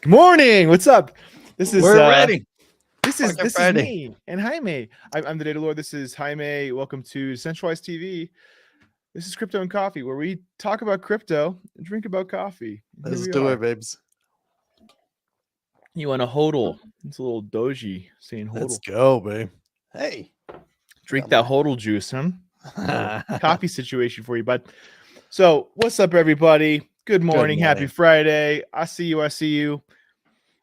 Good morning. What's up? This is We're ready. this is Fucking this is Friday. me and Jaime. I'm the Data Lord. This is Jaime. Welcome to Centralized TV. This is Crypto and Coffee, where we talk about crypto and drink about coffee. And here Let's we do it, are. babes. You want a hodl? It's a little doji saying Let's hodl. go, babe. Hey. Drink that hodl juice, huh? Good Coffee situation for you, bud. So, what's up, everybody? Good morning. Happy morning. Friday. I see you. I see you.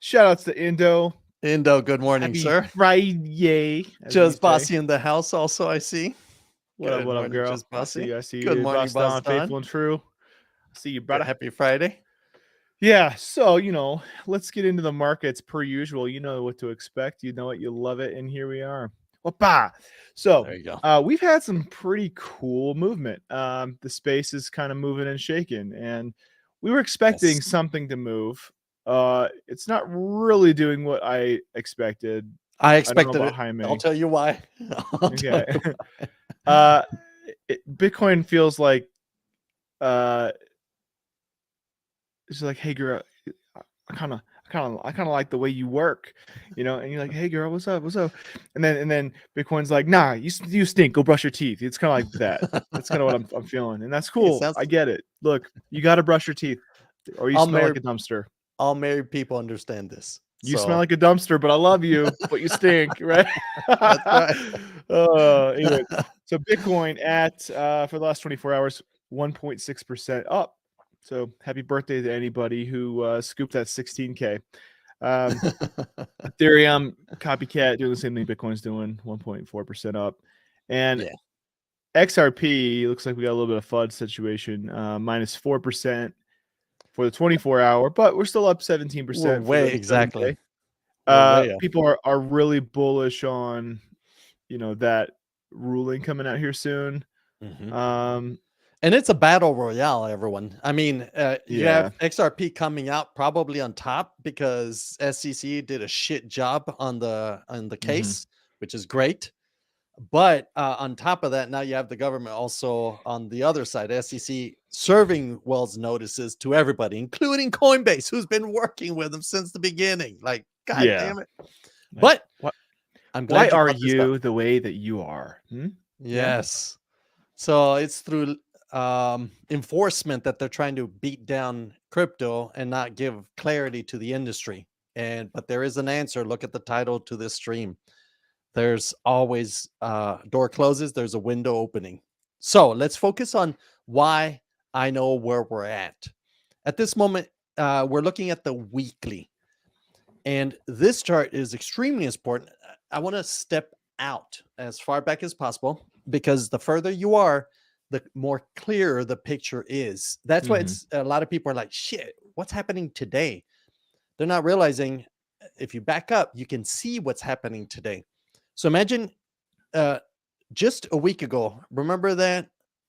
Shout outs to Indo. Indo, good morning, Happy sir. Friday. As we Just say. Bossy in the house also, I see. What up, Good what up, morning, girl? Just Bossy. I see Good you. morning, Bust on, faithful Boston. and true. I see you, brother. Happy Friday. Yeah, so, let's get into the markets per usual. You know what to expect. You know it, you love it, and here we are. Whoopah! So, There you go. we've had some pretty cool movement. The space is kind of moving and shaking, and we were expecting Yes. something to move. It's not really doing what I expected. I I don't know expected about it. Jaime. I'll tell you why. Okay. Bitcoin feels like it's like, hey girl, I kind of like the way you work, and you're like, hey girl, what's up, and then Bitcoin's like, nah, you stink, go brush your teeth. It's kind of like that. That's kind of what I'm feeling, and that's It cool. sounds. I get it. Look, you got to brush your teeth, or you All smell like married, a dumpster. all married people understand this. You smell So like a dumpster, but I love you, but you stink, right? that's right. Anyway, so Bitcoin at for the last 24 hours, 1.6% up. So happy birthday to anybody who scooped that 16K. Ethereum copycat doing the same thing Bitcoin's doing, 1.4% up. And Yeah. XRP looks like we got a little bit of FUD situation, minus 4% for the 24-hour, but we're still up 17% We're for way the 7K. exactly. We're way up. People are really bullish on, that ruling coming out here soon. Mhm. And it's a battle royale, everyone. I mean, you Yeah. have XRP coming out probably on top because SEC did a shit job on the case, which is great. But on top of that, now you have the government also on the other side, SEC serving Wells notices to everybody, including Coinbase, who's been working with them since the beginning. Like, God Yeah. damn it! Like, But what? I'm Why glad you are brought this up. you the way that you are? Yeah. Yes. So it's through enforcement that they're trying to beat down crypto and not give clarity to the industry. But there is an answer. Look at the title to this stream. There's always door closes, there's a window opening. So let's focus on why I know where we're at. At this moment, we're looking at the weekly. And this chart is extremely important. I want to step out as far back as possible because the further you are, the more clear the picture is. That's why it's a lot of people are like, shit, what's happening today? They're not realizing if you back up, you can see what's happening today. So imagine just a week ago, remember that?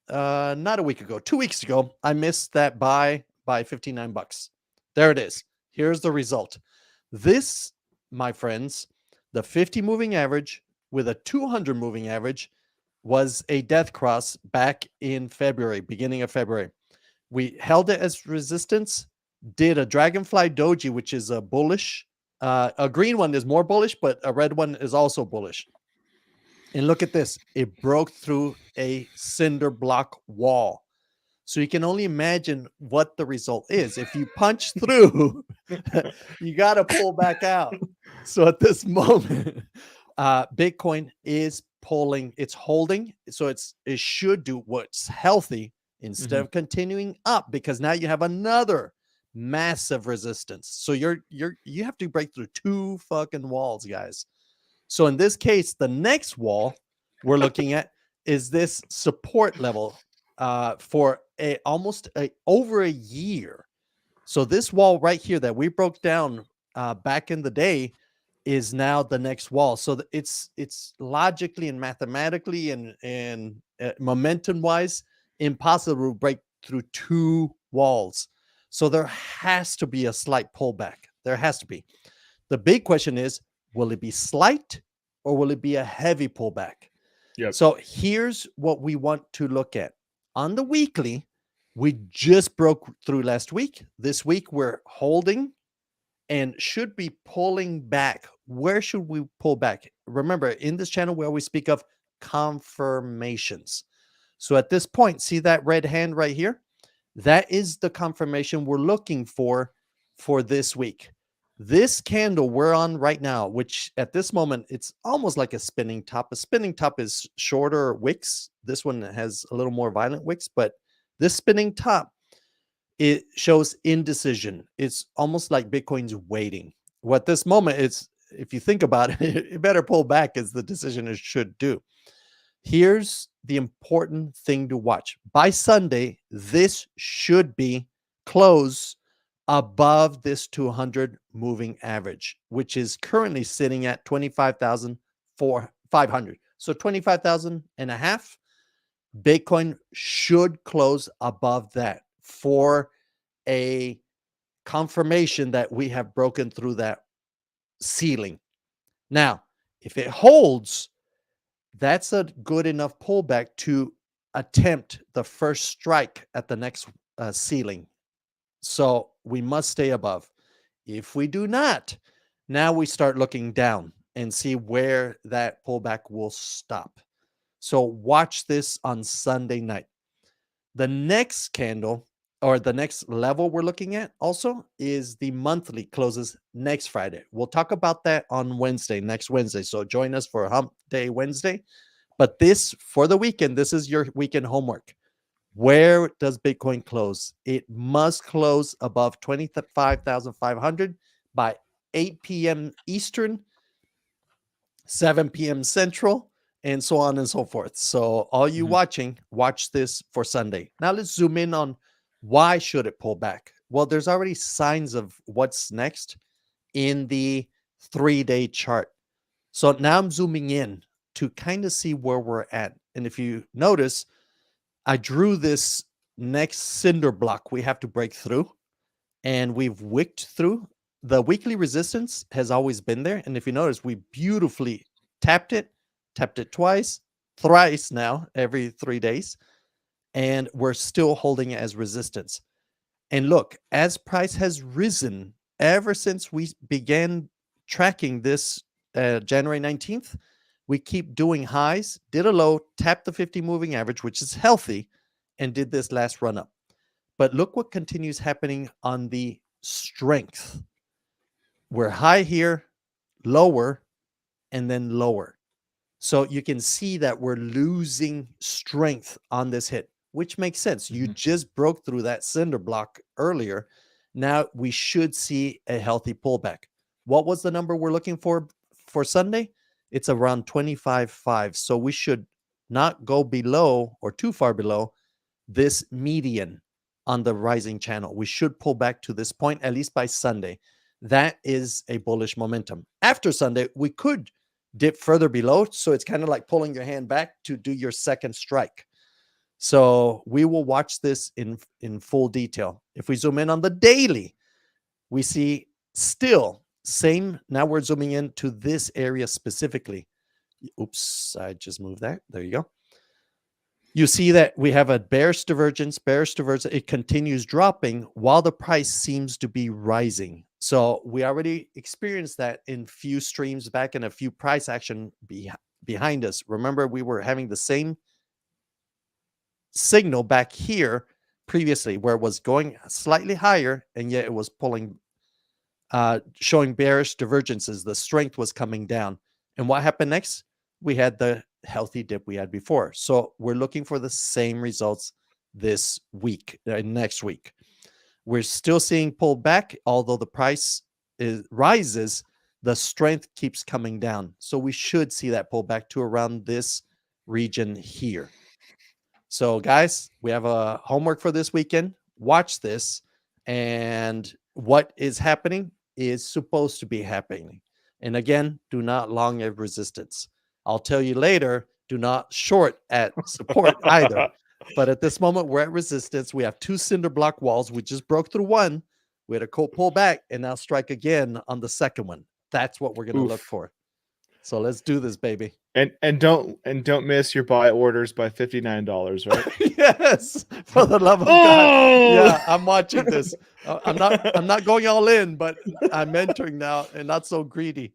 Not a week ago, 2 weeks ago, I missed that buy by 59 bucks. There it is. Here's the result. This, my friends, the 50 moving average with a 200 moving average was a death cross back in February, beginning of February. We held it as resistance, did a dragonfly doji, which is a bullish. A green one is more bullish, but a red one is also bullish. And look at this. It broke through a cinder block wall. So you can only imagine what the result is. If you punch through, you got to pull back out. So at this moment, Bitcoin is pulling, it's holding. So it should do what's healthy instead of continuing up, because now you have another massive resistance. So you have to break through two fucking walls, guys. So in this case, the next wall we're looking at is this support level for almost over a year. So this wall right here that we broke down back in the day is now the next wall. So it's logically and mathematically and momentum wise impossible to break through two walls. So there has to be a slight pullback. There has to be. The big question is, will it be slight or will it be a heavy pullback? Yep. So here's what we want to look at. On the weekly, we just broke through last week. This week, we're holding and should be pulling back. Where should we pull back? Remember, in this channel, we always speak of confirmations. So at this point, see that red hand right here? That is the confirmation we're looking for this week. This candle we're on right now, which at this moment, it's almost like a spinning top. A spinning top is shorter wicks. This one has a little more violent wicks, but this spinning top, it shows indecision. It's almost like Bitcoin's waiting. What this moment is, if you think about it, it better pull back as the decision it should do. Here's the important thing to watch. By Sunday, this should be close above this 200 moving average, which is currently sitting at 25,500. So 25,000 and a half. Bitcoin should close above that for a confirmation that we have broken through that ceiling. Now, if it holds, that's a good enough pullback to attempt the first strike at the next ceiling. So we must stay above. If we do not, now we start looking down and see where that pullback will stop. So watch this on Sunday night. The next candle or the next level we're looking at also is the monthly closes next Friday. We'll talk about that on Wednesday, next Wednesday. So join us for Hump Day Wednesday. But this, for the weekend, this is your weekend homework. Where does Bitcoin close? It must close above 25,500 by 8 p.m. Eastern, 7 p.m. Central, and so on and so forth. So all you watching, watch this for Sunday. Now let's zoom in on why should it pull back? Well, there's already signs of what's next in the 3-day chart. So now I'm zooming in to kind of see where we're at. And if you notice, I drew this next cinder block we have to break through, and we've wicked through. The weekly resistance has always been there. And if you notice, we beautifully tapped it twice, thrice now, every 3 days. And we're still holding it as resistance. And look, as price has risen ever since we began tracking this January 19th, we keep doing highs, did a low, tapped the 50 moving average, which is healthy, and did this last run up. But look what continues happening on the strength. We're high here, lower, and then lower. So you can see that we're losing strength on this hit, which makes sense. You just broke through that cinder block earlier. Now we should see a healthy pullback. What was the number we're looking for Sunday? It's around 25.5. So we should not go below or too far below this median on the rising channel. We should pull back to this point, at least by Sunday. That is a bullish momentum. After Sunday, we could dip further below. So it's kind of like pulling your hand back to do your second strike. So we will watch this in full detail. If we zoom in on the daily, we see still same. Now we're zooming into this area specifically. Oops, I just moved that. There you go. You see that we have a bearish divergence. It continues dropping while the price seems to be rising. So we already experienced that in few streams back and a few price action behind us. Remember, we were having the same signal back here previously where it was going slightly higher and yet it was pulling, showing bearish divergences. The strength was coming down. And what happened next? We had the healthy dip we had before. So we're looking for the same results this week, next week. We're still seeing pull back, although the price rises, the strength keeps coming down. So we should see that pull back to around this region here. So guys, we have a homework for this weekend. Watch this. And what is happening is supposed to be happening. And again, do not long at resistance. I'll tell you later, do not short at support either. But at this moment, we're at resistance. We have two cinder block walls. We just broke through one. We had a cold pull back and now strike again on the second one. That's what we're going to look for. So let's do this, baby. And don't miss your buy orders by $59, right? Yes, for the love of God. Oh. Yeah, I'm watching this. I'm not going all in, but I'm entering now and not so greedy.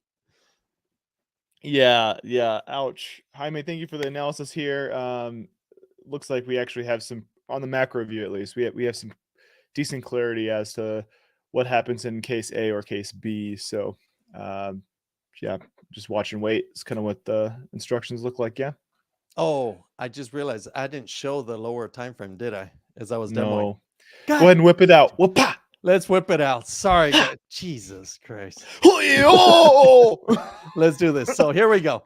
Yeah, yeah. Ouch. Jaime, thank you for the analysis here. Looks like we actually have some on the macro view at least. We have some decent clarity as to what happens in case A or case B. So, um, yeah, just watch and wait. It's kind of what the instructions look like. Yeah. Oh, I just realized I didn't show the lower time frame, did I? As I was demoing. No. Go God, ahead and whip it out. Whoop-ah! let's whip it out. Sorry, guys. Jesus Christ. Oh! Let's do this. So here we go.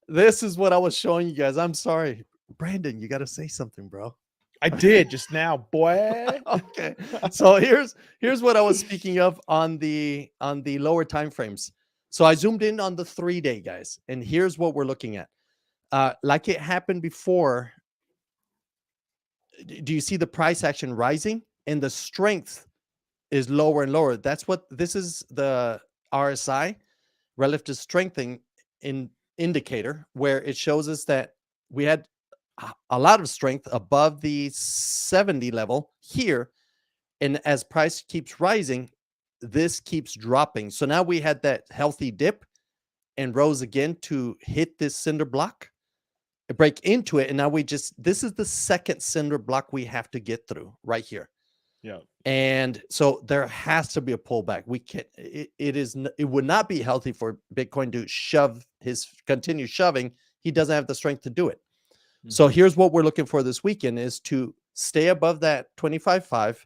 This is what I was showing you guys. I'm sorry. Brandon, you got to say something, bro. I did just now, boy. Okay. So here's what I was speaking of on the lower time frames. So I zoomed in on the 3-day, guys, and here's what we're looking at. Like it happened before, do you see the price action rising and the strength is lower and lower? That's what this is, the RSI, relative strengthening in indicator, where it shows us that we had a lot of strength above the 70 level here, and as price keeps rising, this keeps dropping. So now we had that healthy dip and rose again to hit this cinder block, break into it, and now this is the second cinder block we have to get through right here. Yeah. And so there has to be a pullback. We can't, it would not be healthy for Bitcoin to continue shoving. He doesn't have the strength to do it. So here's what we're looking for this weekend is to stay above that 25.5,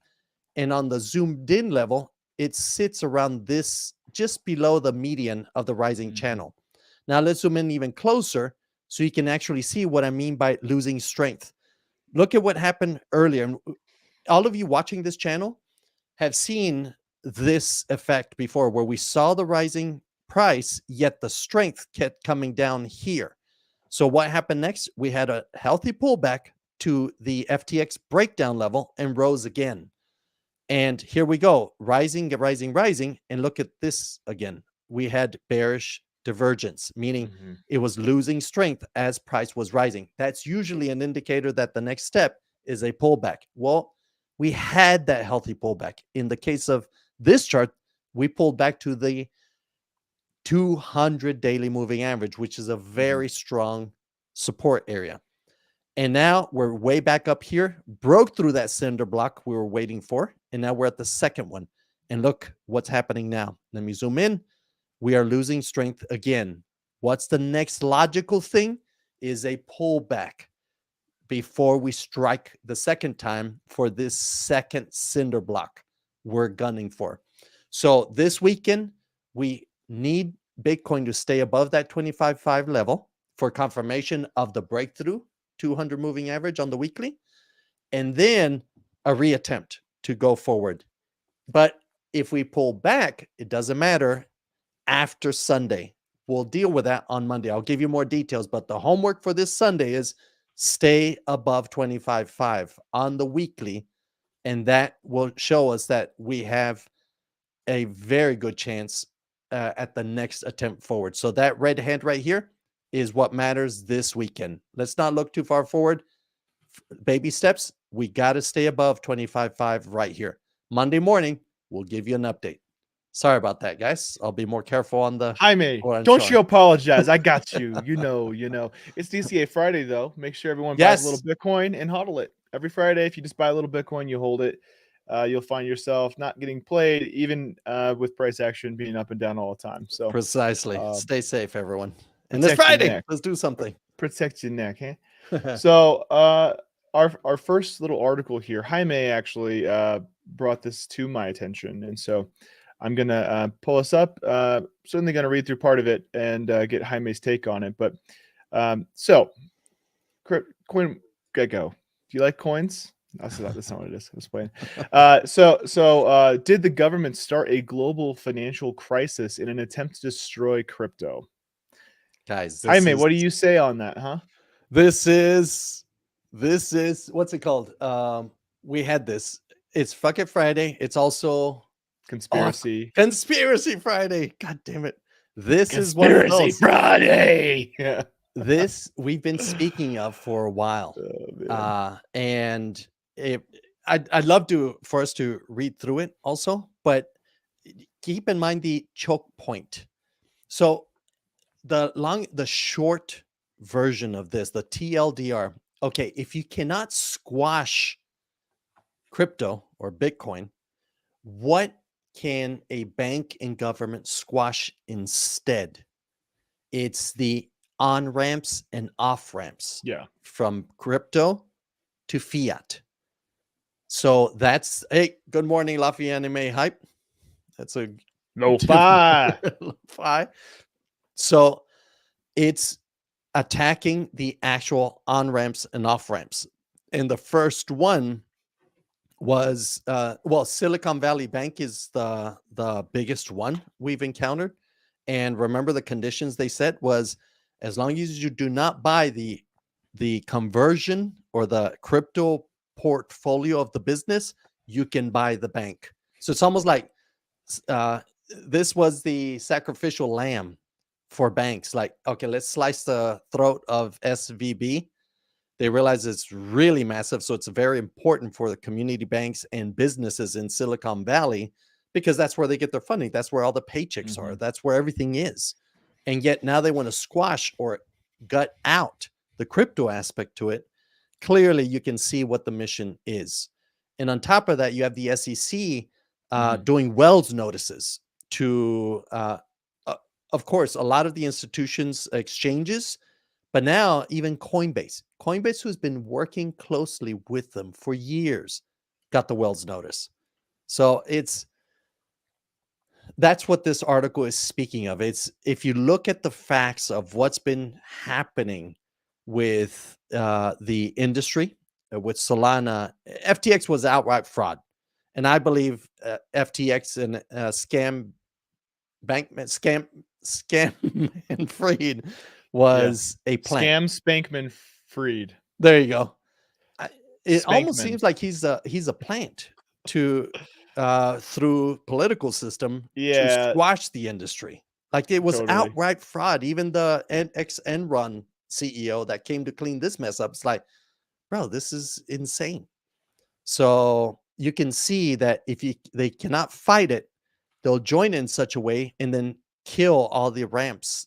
and on the zoomed in level, it sits around this, just below the median of the rising channel. Now let's zoom in even closer so you can actually see what I mean by losing strength. Look at what happened earlier. And all of you watching this channel have seen this effect before, where we saw the rising price, yet the strength kept coming down here. So what happened next? We had a healthy pullback to the FTX breakdown level and rose again. And here we go, rising, rising, rising. And look at this again. We had bearish divergence, meaning it was losing strength as price was rising. That's usually an indicator that the next step is a pullback. Well, we had that healthy pullback. In the case of this chart, we pulled back to the 200 daily moving average, which is a very strong support area. And now we're way back up here, broke through that cinder block we were waiting for. And now we're at the second one. And look what's happening now. Let me zoom in. We are losing strength again. What's the next logical thing? Is a pullback before we strike the second time for this second cinder block we're gunning for. So this weekend, we need Bitcoin to stay above that 25.5 level for confirmation of the breakthrough 200 moving average on the weekly, and then a reattempt to go forward. But if we pull back, it doesn't matter. After Sunday, we'll deal with that on Monday. I'll give you more details, but the homework for this Sunday is stay above 25.5 on the weekly, and that will show us that we have a very good chance at the next attempt forward. So that red hand right here is what matters this weekend. Let's not look too far forward. Baby steps. We got to stay above 25.5 right here. Monday morning, we'll give you an update. Sorry about that, guys. I'll be more careful on the Jaime, don't you apologize. I got you. You know. It's DCA Friday, though. Make sure everyone buys a little Bitcoin and hodl it. Every Friday, if you just buy a little Bitcoin, you hold it. You'll find yourself not getting played, even with price action being up and down all the time. So precisely. Stay safe, everyone. And this Friday, let's do something. Protect your neck, huh? So our first little article here, Jaime actually brought this to my attention, and so I'm gonna pull us up. Certainly gonna read through part of it and get Jaime's take on it. But so, coin go. Do you like coins? That's not what it is. I was playing. So did the government start a global financial crisis in an attempt to destroy crypto? Guys, Jaime, what do you say on that, huh? This is what's it called? We had this. It's Fuck It Friday. It's also Conspiracy Friday. God damn it. This is one of those. Friday. Yeah. this we've been speaking of for a while. Oh, man. And it, I'd love for us to read through it also, but keep in mind the choke point. So the short version of this, the TLDR. Okay, if you cannot squash crypto or Bitcoin, what can a bank and government squash instead? It's the on ramps and off ramps Yeah. from crypto to fiat. So that's, hey, good morning, Laffy Anime Hype. That's a Lo-fi. Lo-fi. So it's attacking the actual on ramps and off ramps. And the first one was Silicon Valley Bank is the biggest one we've encountered. And remember, the conditions they set was, as long as you do not buy the conversion or the crypto portfolio of the business, you can buy the bank. So it's almost like this was the sacrificial lamb for banks. Like, okay, let's slice the throat of SVB. They realize it's really massive. So it's very important for the community banks and businesses in Silicon Valley, because that's where they get their funding. That's where all the paychecks are. That's where everything is. And yet now they want to squash or gut out the crypto aspect to it. Clearly, you can see what the mission is. And on top of that, you have the SEC doing Wells notices to, of course, a lot of the institutions' exchanges, but now even Coinbase, who's been working closely with them for years, got the Wells notice. So that's what this article is speaking of. It's, if you look at the facts of what's been happening with the industry, with Solana, FTX was outright fraud. And I believe FTX and Scam and Freed was a plan. Spankman Freed. There you go. It almost Spankman. seems like he's a plant to through political system to squash the industry. Like, it was outright fraud. Even the Enron CEO that came to clean this mess up, it's like, bro, this is insane. So you can see that if they cannot fight it, they'll join in such a way and then kill all the ramps,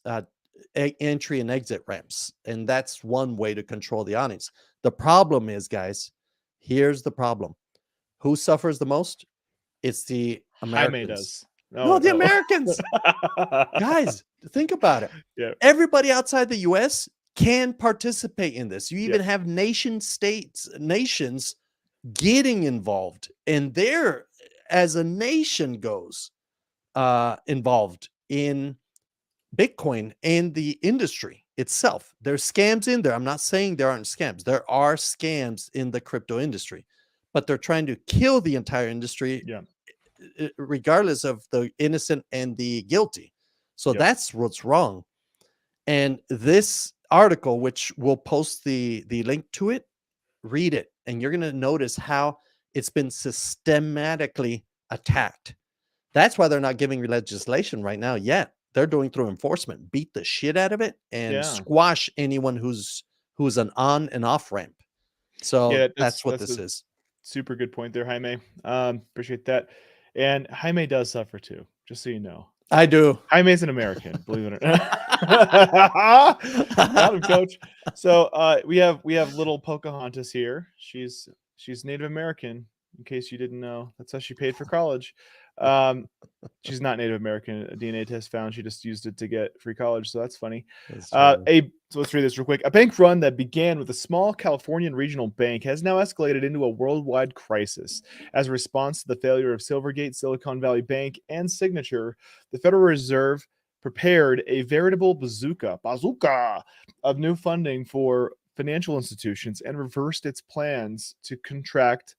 entry and exit ramps. And that's one way to control the audience. The problem is, guys, here's the problem. Who suffers the most? It's the Americans. Jaime does. No, the Americans. Guys, think about it. Yeah. Everybody outside the US can participate in this. You even have nations getting involved, and they're, as a nation goes, involved in Bitcoin and the industry itself. There's scams in there. I'm not saying there aren't scams. There are scams in the crypto industry, but they're trying to kill the entire industry, regardless of the innocent and the guilty. So that's what's wrong. And this article, which we'll post the link to it, read it, and you're going to notice how it's been systematically attacked. That's why they're not giving legislation right now yet. They're doing through enforcement, beat the shit out of it, and squash anyone who's an on and off ramp. So that's what this is. Super good point there, Jaime. Appreciate that. And Jaime does suffer too, just so you know. I do. Jaime's an American, believe it or not. Got him, coach. So we have little Pocahontas here. She's Native American, in case you didn't know. That's how she paid for college. She's not Native American. A DNA test found she just used it to get free college, so that's funny. So let's read this real quick. A bank run that began with a small Californian regional bank has now escalated into a worldwide crisis. As a response to the failure of Silvergate, Silicon Valley Bank, and Signature, the Federal Reserve prepared a veritable bazooka of new funding for financial institutions and reversed its plans to contract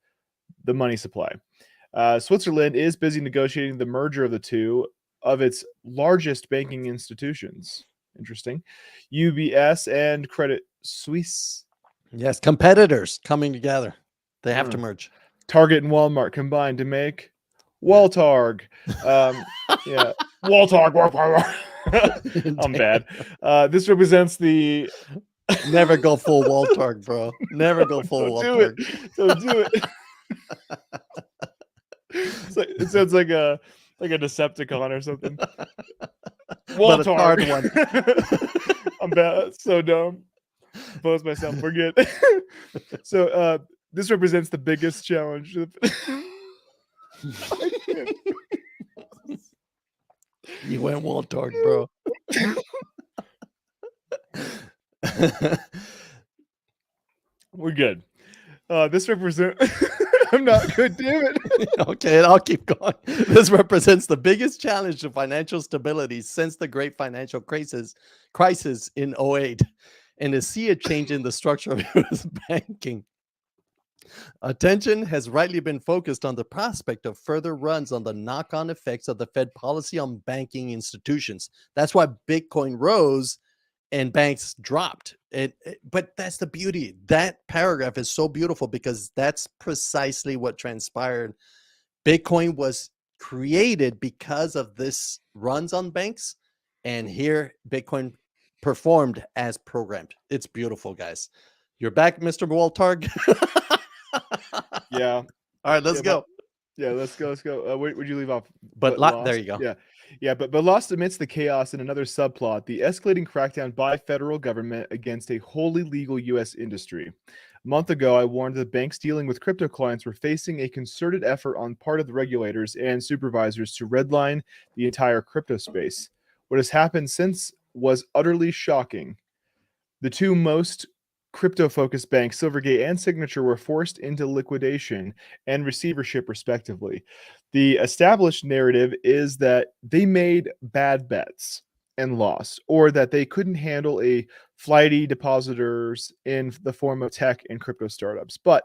the money supply. Switzerland is busy negotiating the merger of the two of its largest banking institutions. Interesting. UBS and Credit Suisse. Yes, competitors coming together. They have to merge. Target and Walmart combined to make Waltarg. Waltog. I'm bad. This represents the. Never go full Waltard, bro. Never go full Don't do it. Waltard. Don't do it. It sounds like a Decepticon or something. But a hard one. I'm bad. So dumb. Compose myself. We're good. So this represents the biggest challenge. You went Waltard, bro. We're good. This represents. I'm not good, damn it. Okay, I'll keep going. This represents the biggest challenge to financial stability since the great financial crisis in '08, and to see a change in the structure of U.S. banking. Attention has rightly been focused on the prospect of further runs on the knock-on effects of the Fed policy on banking institutions. That's why Bitcoin rose and banks dropped. But that's the beauty. That paragraph is so beautiful because that's precisely what transpired. Bitcoin was created because of this runs on banks, and here Bitcoin performed as programmed. It's beautiful, guys. You're back, Mr. Waltarg. Yeah. All right, let's go. Let's go. Where would you leave off? But there you go. Yeah. But lost amidst the chaos in another subplot, the escalating crackdown by federal government against a wholly legal U.S. industry. A month ago, I warned that banks dealing with crypto clients were facing a concerted effort on part of the regulators and supervisors to redline the entire crypto space. What has happened since was utterly shocking. The two most crypto-focused banks, Silvergate and Signature, were forced into liquidation and receivership, respectively. The established narrative is that they made bad bets and lost, or that they couldn't handle a flighty depositors in the form of tech and crypto startups. But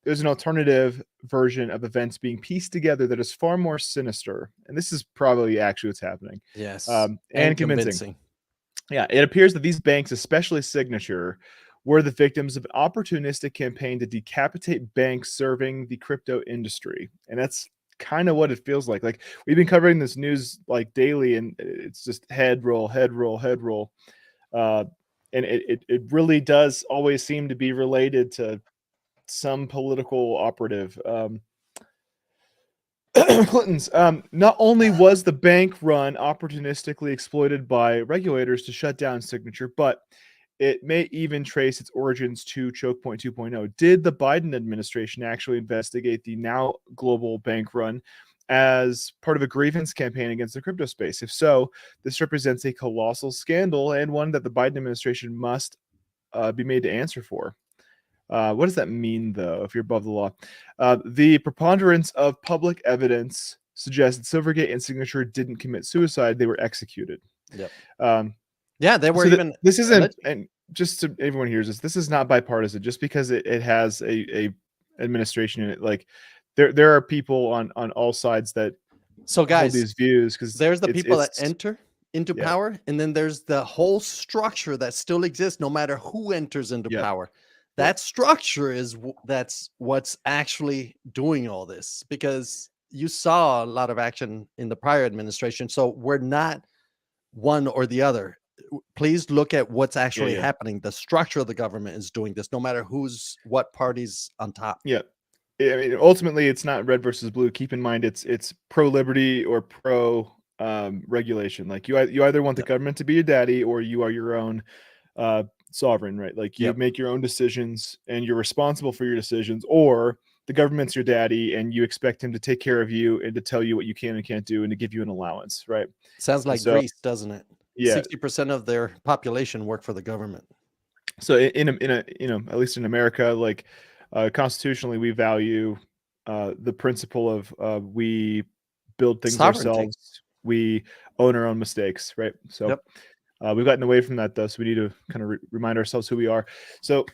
there's an alternative version of events being pieced together that is far more sinister, and this is probably actually what's happening. Yes, and convincing. Yeah, it appears that these banks, especially Signature, were the victims of an opportunistic campaign to decapitate banks serving the crypto industry. And that's kind of what it feels like. Like, we've been covering this news like daily, and it's just head roll, head roll, head roll. And it really does always seem to be related to some political operative. Clinton's. Not only was the bank run opportunistically exploited by regulators to shut down Signature, but it may even trace its origins to Choke Point 2.0. Did the Biden administration actually investigate the now global bank run as part of a grievance campaign against the crypto space? If so, this represents a colossal scandal and one that the Biden administration must be made to answer for. What does that mean, though, if you're above the law? The preponderance of public evidence suggests that Silvergate and Signature didn't commit suicide. They were executed. Yep. Yeah, they were even. This isn't, and just so everyone hears this is not bipartisan. Just because it has a administration in it, like there are people on all sides that guys, hold these views, because there's the people that enter into power, and then there's the whole structure that still exists no matter who enters into power. That structure that's what's actually doing all this, because you saw a lot of action in the prior administration. So we're not one or the other. Please look at what's actually happening. The structure of the government is doing this, no matter what party's on top. Yeah. I mean, ultimately, it's not red versus blue. Keep in mind, it's pro liberty or pro regulation. Like, you either want the government to be your daddy, or you are your own sovereign, right? Like, you make your own decisions and you're responsible for your decisions, or the government's your daddy and you expect him to take care of you and to tell you what you can and can't do and to give you an allowance, right? Sounds like Greece, doesn't it? 60% of their population work for the government. So in a at least in America, like constitutionally, we value the principle of we build things ourselves, we own our own mistakes, right? So we've gotten away from that, though, so we need to kind of remind ourselves who we are. So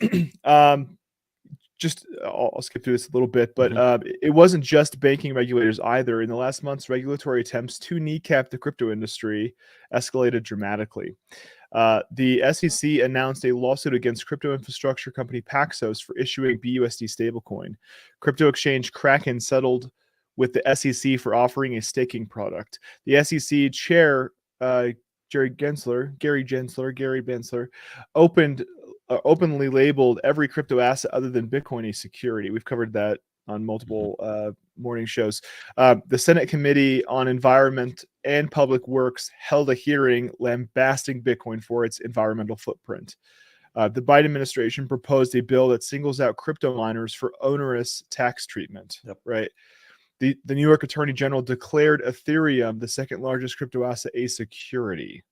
just I'll skip through this a little bit, but it wasn't just banking regulators either. In the last months, regulatory attempts to kneecap the crypto industry escalated dramatically. The SEC announced a lawsuit against crypto infrastructure company Paxos for issuing BUSD stablecoin. Crypto exchange Kraken settled with the SEC for offering a staking product. The SEC chair, Gary Gensler, openly labeled every crypto asset other than Bitcoin a security. We've covered that on multiple morning shows. The Senate Committee on Environment and Public Works held a hearing lambasting Bitcoin for its environmental footprint. The Biden administration proposed a bill that singles out crypto miners for onerous tax treatment. Yep. Right. The New York Attorney General declared Ethereum, the second largest crypto asset, a security.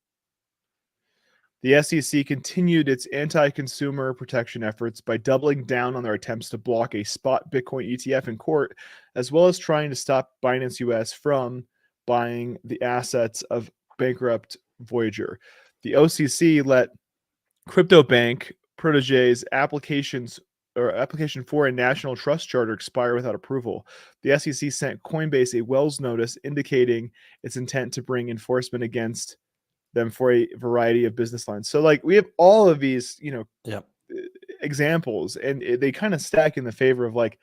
The SEC continued its anti-consumer protection efforts by doubling down on their attempts to block a spot Bitcoin ETF in court, as well as trying to stop Binance US from buying the assets of bankrupt Voyager. The OCC let CryptoBank proteges application for a national trust charter expire without approval. The SEC sent Coinbase a Wells notice indicating its intent to bring enforcement against them for a variety of business lines. So like we have all of these, examples, and they kind of stack in the favor of like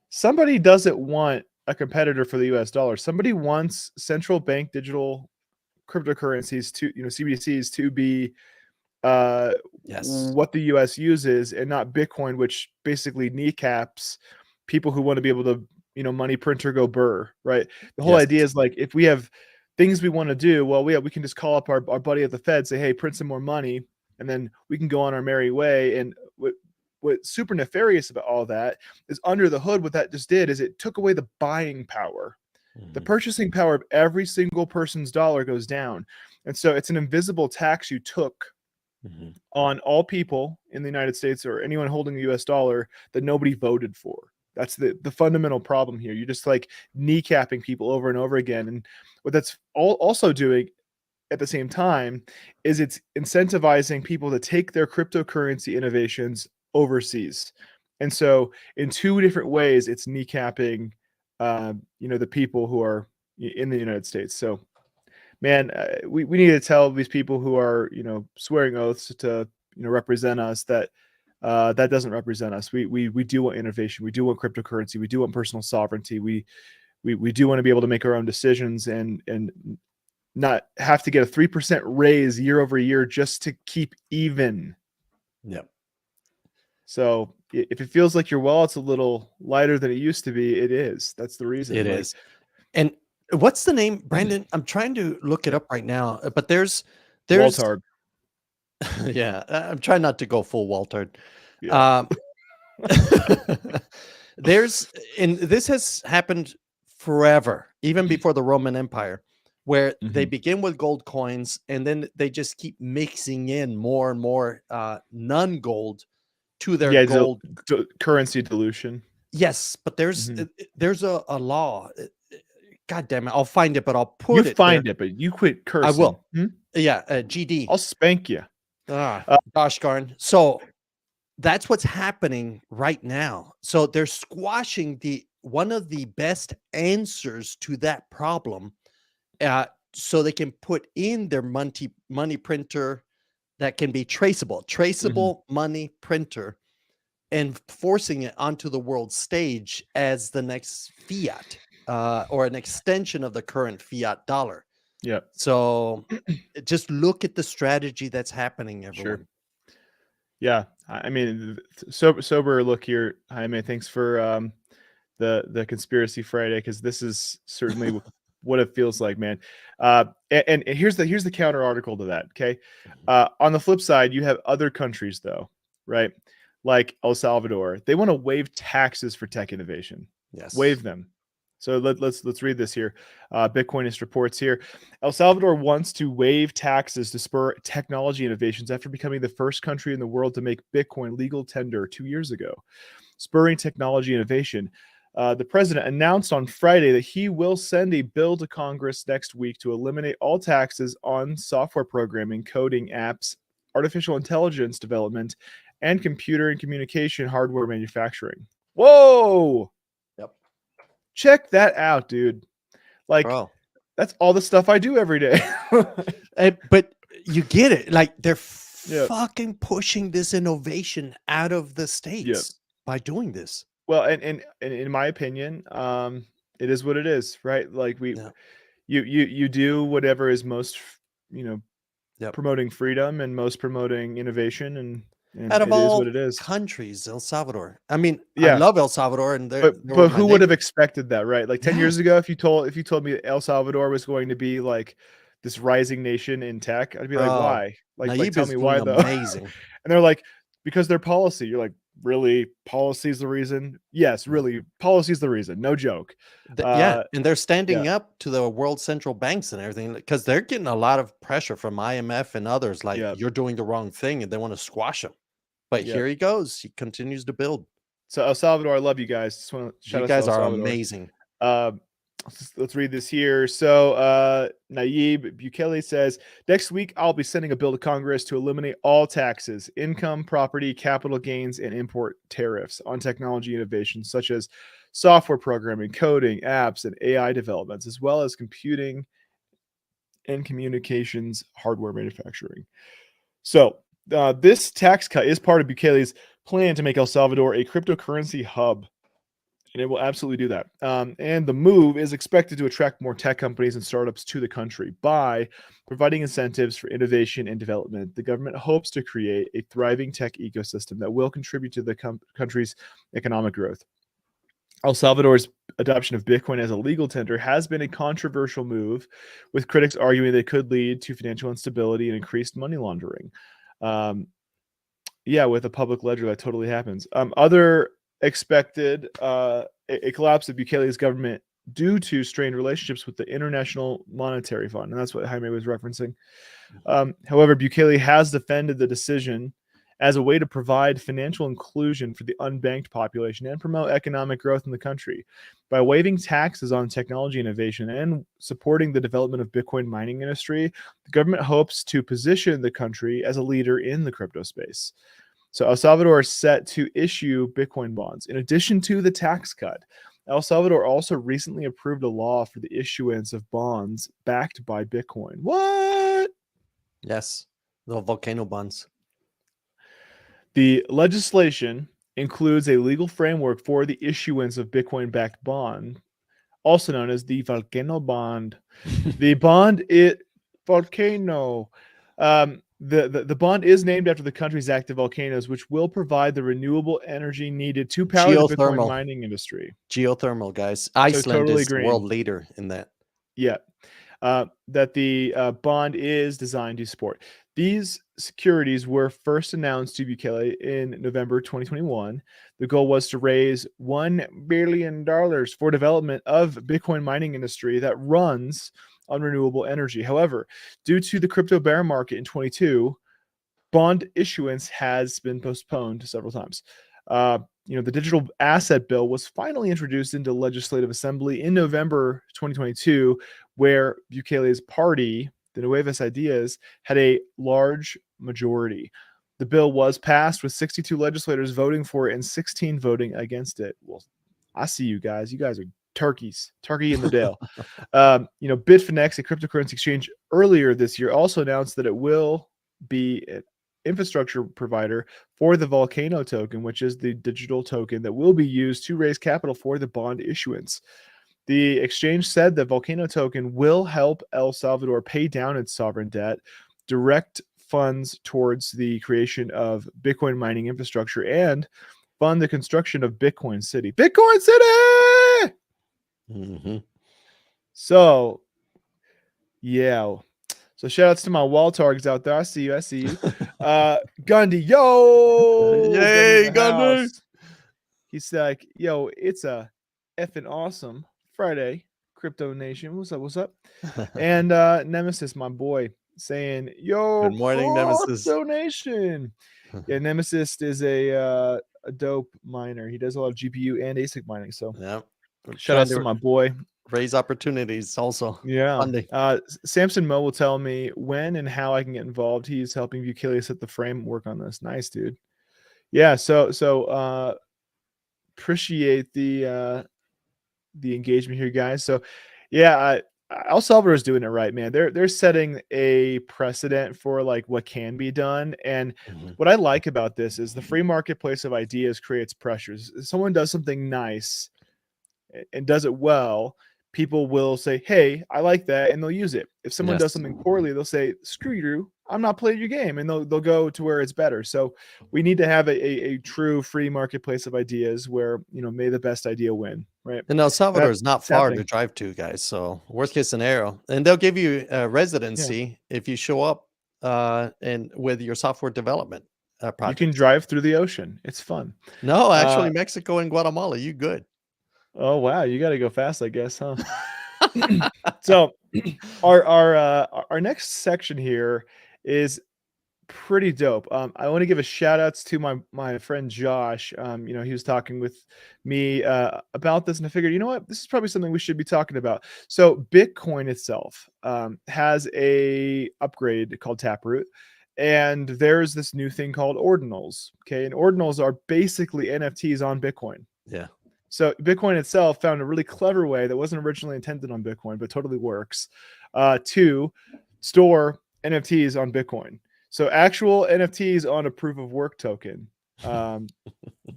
somebody doesn't want a competitor for the US dollar. Somebody wants central bank digital cryptocurrencies to, CBDCs to be what the US uses and not Bitcoin, which basically kneecaps people who want to be able to, money printer go burr, right? The whole idea is like, if we have things we want to do, well, we can just call up our buddy at the Fed, say, hey, print some more money, and then we can go on our merry way. And what's super nefarious about all that is under the hood, what that just did is it took away the buying power. The purchasing power of every single person's dollar goes down. And so it's an invisible tax you took on all people in the United States or anyone holding the US dollar that nobody voted for. That's the fundamental problem here. You're just like kneecapping people over and over again. And what that's also doing at the same time is it's incentivizing people to take their cryptocurrency innovations overseas. And so in two different ways, it's kneecapping, the people who are in the United States. So, man, we need to tell these people who are, swearing oaths to, represent us that that doesn't represent us. We do want innovation. We do want cryptocurrency. We do want personal sovereignty. We do want to be able to make our own decisions and not have to get a 3% raise year over year just to keep even. Yep. So if it feels like your wallet's a little lighter than it used to be, it is. That's the reason. It is. And what's the name, Brandon? I'm trying to look it up right now, but there's Waltard. Yeah, I'm trying not to go full Waltard. Yeah. And this has happened forever, even before the Roman Empire, where they begin with gold coins and then they just keep mixing in more and more non-gold to their gold currency dilution. Yes, but there's a law. God damn it, I'll find it, but I'll put it. You find it, but you quit cursing. I will. Yeah, GD. I'll spank you. Gosh darn. So that's what's happening right now. So they're squashing one of the best answers to that problem, so they can put in their money printer that can be traceable money printer, and forcing it onto the world stage as the next fiat, or an extension of the current fiat dollar. Yeah. So just look at the strategy that's happening, everyone. Sure. Yeah. I mean, sober look here, Jaime. Thanks for the Conspiracy Friday, because this is certainly what it feels like, man. And here's the counter article to that. Okay. On the flip side, you have other countries though, right? Like El Salvador. They want to waive taxes for tech innovation. Yes. Waive them. So let's read this here. Bitcoinist reports here. El Salvador wants to waive taxes to spur technology innovations after becoming the first country in the world to make Bitcoin legal tender 2 years ago. Spurring technology innovation. The president announced on Friday that he will send a bill to Congress next week to eliminate all taxes on software programming, coding, apps, artificial intelligence development, and computer and communication hardware manufacturing. Whoa! Check that out, dude. Like, that's all the stuff I do every day. But you get it. Like, they're fucking pushing this innovation out of the States by doing this. Well, and in my opinion, It is what it is, right? Like Yeah. you do whatever is most, you know, Yep. promoting freedom and most promoting innovation, and Out of it is what all it is. countries, El Salvador. I mean, I Yeah. love El Salvador, and they're one But of my who would have neighbors. expected that, right? Like 10 years Yes. ago, if you told me El Salvador was going to be like this rising nation in tech, I'd be like, Bro, why? Like Naib tell is me doing why though. amazing. And they're like, because their policy. You're like, really? Policy's the reason? Yes, Yeah. really. Policy's the reason. No joke. Yeah, Uh and they're yeah, standing up to the world central banks and everything because they're getting a lot of pressure from IMF and others. Like yeah, you're doing the wrong thing, and they want to squash him. But yeah. here he goes. He continues to build. So El Salvador, I love you guys. Just want to You shout out to guys El are Salvador. amazing. Uh, let's read this here. So Naib Bukele says, next week I'll be sending a bill to Congress to eliminate all taxes, income, property, capital gains, and import tariffs on technology innovations such as software programming, coding, apps, and AI developments, as well as computing and communications hardware manufacturing. So this tax cut is part of Bukele's plan to make El Salvador a cryptocurrency hub, and it will absolutely do that. And the move is expected to attract more tech companies and startups to the country by providing incentives for innovation and development. The government hopes to create a thriving tech ecosystem that will contribute to the country's economic growth. El Salvador's adoption of Bitcoin as a legal tender has been a controversial move, with critics arguing that it could lead to financial instability and increased money laundering. Um, yeah, with a public ledger, that totally happens. Other expected a collapse of Bukele's government due to strained relationships with the International Monetary Fund, and that's what Jaime was referencing. However, Bukele has defended the decision as a way to provide financial inclusion for the unbanked population and promote economic growth in the country. By waiving taxes on technology innovation and supporting the development of Bitcoin mining industry, the government hopes to position the country as a leader in the crypto space. So El Salvador is set to issue Bitcoin bonds. In addition to the tax cut, El Salvador also recently approved a law for the issuance of bonds backed by Bitcoin. What? Yes, the volcano bonds. The legislation includes a legal framework for the issuance of Bitcoin-backed bond, also known as the volcano bond. The bond is volcano. The bond is named after the country's active volcanoes, which will provide the renewable energy needed to power the Bitcoin Geothermal. mining industry. Geothermal, guys. So Iceland totally is the world green. leader in that. Yeah. That the bond is designed to support. These securities were first announced to Bukele in November 2021. The goal was to raise $1 billion for development of Bitcoin mining industry that runs on renewable energy. However, due to the crypto bear market in 22, bond issuance has been postponed several times. The digital asset bill was finally introduced into legislative assembly in November 2022, where Bukele's party, the Nuevas Ideas, had a large majority. The bill was passed with 62 legislators voting for it and 16 voting against it. Well, I see you guys. You guys are turkeys, turkey in the dale. Bitfinex, a cryptocurrency exchange, earlier this year also announced that it will be an infrastructure provider for the Volcano token, which is the digital token that will be used to raise capital for the bond issuance. The exchange said that Volcano token will help El Salvador pay down its sovereign debt, direct funds towards the creation of Bitcoin mining infrastructure, and fund the construction of Bitcoin City. Bitcoin City! Mm-hmm. So, yeah. So shout outs to my wall targets out there. I see you. I see you. Gundy, yo, Gundy in Yay, the Gunner! house. He's like, yo, it's a effing awesome Friday, Crypto Nation. What's up? What's up? And Nemesis, my boy, saying, yo, Good morning, Nemesis. Crypto Nation. Yeah, Nemesis is a dope miner. He does a lot of GPU and ASIC mining. So Yeah, we're shout trying outs to to my boy. raise opportunities also. Yeah. Funding. Samson Mo will tell me when and how I can get involved. He's helping Bukele set the framework on this. Nice, dude. Yeah. So appreciate the engagement here, guys. So yeah, El Salvador is doing it right, man. They're setting a precedent for like what can be done. And Mhm. what I like about this is the free marketplace of ideas creates pressures. If someone does something nice, and does it well, people will say, "Hey, I like that," and they'll use it. If someone does Yes. something poorly, they'll say, "Screw you, I'm not playing your game," and they'll go to where it's better. So we need to have a true free marketplace of ideas where may the best idea win, right? And El And Salvador that's is not it's far to happening. drive to, guys. So worst case scenario, and they'll give you a Yeah, residency if you show up and with your software development you can projects. drive through the ocean. It's fun. No, Uh, actually, Mexico and Guatemala, you good. oh wow, you got to go fast, I guess, huh? So our next section here is pretty dope. I want to give a shout outs to my friend Josh. He was talking with me about this, and I figured, you know what, this is probably something we should be talking about. So Bitcoin itself has a upgrade called Taproot, and there's this new thing called ordinals. Okay, and ordinals are basically NFTs on Bitcoin. Yeah. So Bitcoin itself found a really clever way that wasn't originally intended on Bitcoin, but totally works, to store NFTs on Bitcoin. So actual NFTs on a proof of work token. Um,